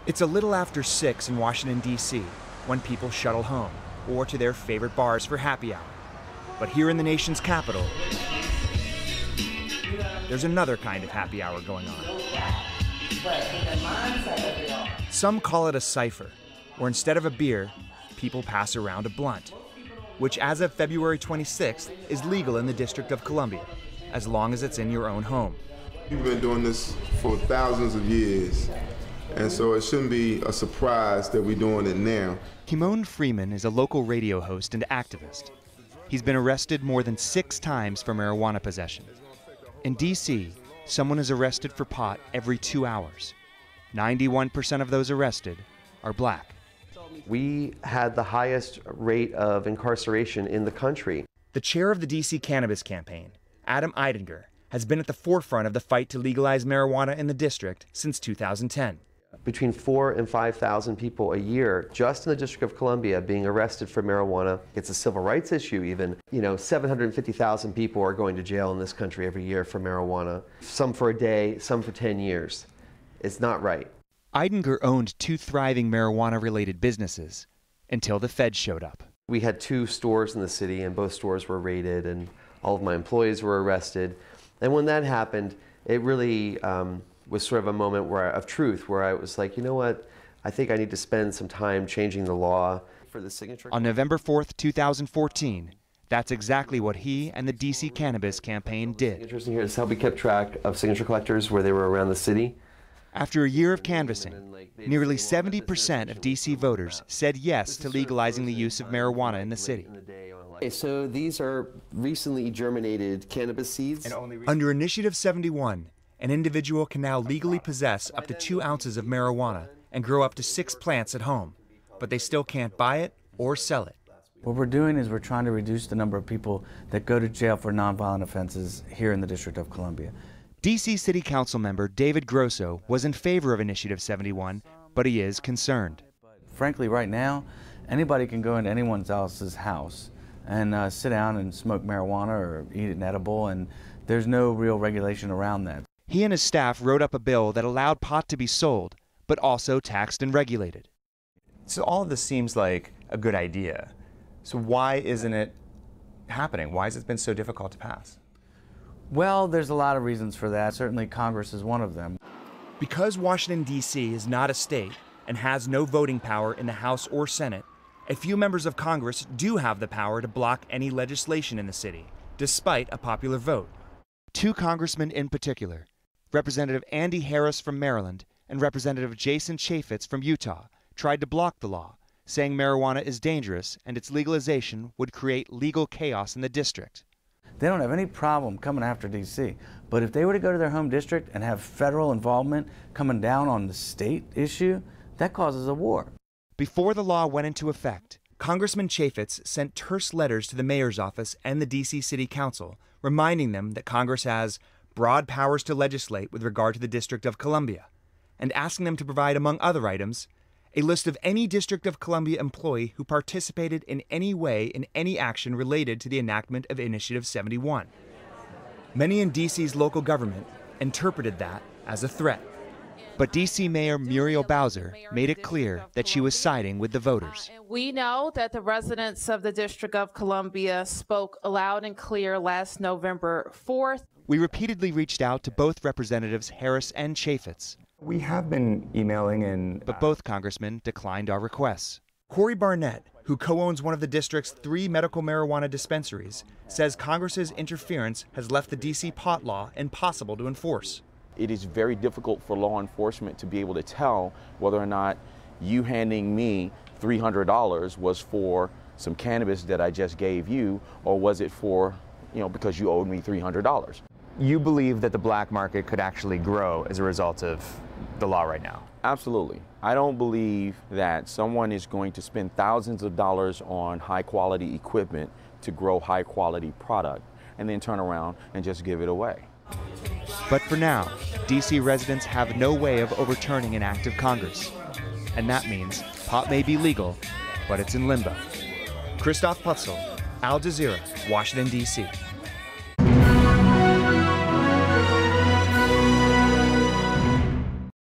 It's a little after 6 in Washington, D.C., when people shuttle home or to their favorite bars for happy hour. But here in the nation's capital, there's another kind of happy hour going on. Some call it a cipher, where instead of a beer, people pass around a blunt, which as of February 26th is legal in the District of Columbia, as long as it's in your own home. We've been doing this for thousands of years, and so it shouldn't be a surprise that we're doing it now. Kimon Freeman is a local radio host and activist. He's been arrested more than 6 times for marijuana possession. In D.C., someone is arrested for pot every 2 hours. 91% of those arrested are black. We had the highest rate of incarceration in the country. The chair of the D.C. Cannabis Campaign, Adam Eidinger, has been at the forefront of the fight to legalize marijuana in the district since 2010. Between 4,000 and 5,000 people a year just in the District of Columbia being arrested for marijuana. It's a civil rights issue even. 750,000 people are going to jail in this country every year for marijuana. Some for a day, some for 10 years. It's not right. Eidinger owned 2 thriving marijuana-related businesses until the feds showed up. We had 2 stores in the city, and both stores were raided, and all of my employees were arrested. And when that happened, it really was sort of a moment of truth, where I was like, you know what, I think I need to spend some time changing the law for the signature. On November 4th, 2014, that's exactly what he and the D.C. Cannabis Campaign did. Signatures in here is how we kept track of signature collectors where they were around the city. After a year of canvassing, nearly 70% of D.C. voters said yes to legalizing the use of marijuana in the city. Okay, so these are recently germinated cannabis seeds. Under Initiative 71, an individual can now legally possess up to 2 ounces of marijuana and grow up to 6 plants at home, but they still can't buy it or sell it. What we're doing is we're trying to reduce the number of people that go to jail for nonviolent offenses here in the District of Columbia. D.C. City Council member David Grosso was in favor of Initiative 71, but he is concerned. Frankly, right now, anybody can go into anyone else's house and sit down and smoke marijuana or eat an edible, and there's no real regulation around that. He and his staff wrote up a bill that allowed pot to be sold, but also taxed and regulated. So all of this seems like a good idea. So why isn't it happening? Why has it been so difficult to pass? Well, there's a lot of reasons for that. Certainly Congress is one of them. Because Washington, D.C. is not a state and has no voting power in the House or Senate, a few members of Congress do have the power to block any legislation in the city, despite a popular vote. 2 congressmen in particular, Representative Andy Harris from Maryland and Representative Jason Chaffetz from Utah, tried to block the law, saying marijuana is dangerous and its legalization would create legal chaos in the district. They don't have any problem coming after D.C., but if they were to go to their home district and have federal involvement coming down on the state issue, that causes a war. Before the law went into effect, Congressman Chaffetz sent terse letters to the mayor's office and the D.C. City Council, reminding them that Congress has broad powers to legislate with regard to the District of Columbia, and asking them to provide, among other items, a list of any District of Columbia employee who participated in any way in any action related to the enactment of Initiative 71. Many in D.C.'s local government interpreted that as a threat. But D.C. Mayor Muriel Bowser made it clear that she was siding with the voters. We know that the residents of the District of Columbia spoke loud and clear last November 4th. We repeatedly reached out to both Representatives Harris and Chaffetz. We have been emailing but both congressmen declined our requests. Corey Barnett, who co-owns one of the district's 3 medical marijuana dispensaries, says Congress's interference has left the D.C. pot law impossible to enforce. It is very difficult for law enforcement to be able to tell whether or not you handing me $300 was for some cannabis that I just gave you, or was it for, because you owed me $300. You believe that the black market could actually grow as a result of the law right now? Absolutely. I don't believe that someone is going to spend thousands of dollars on high quality equipment to grow high quality product and then turn around and just give it away. But for now, D.C. residents have no way of overturning an act of Congress. And that means pot may be legal, but it's in limbo. Christoph Putzel, Al Jazeera, Washington, D.C.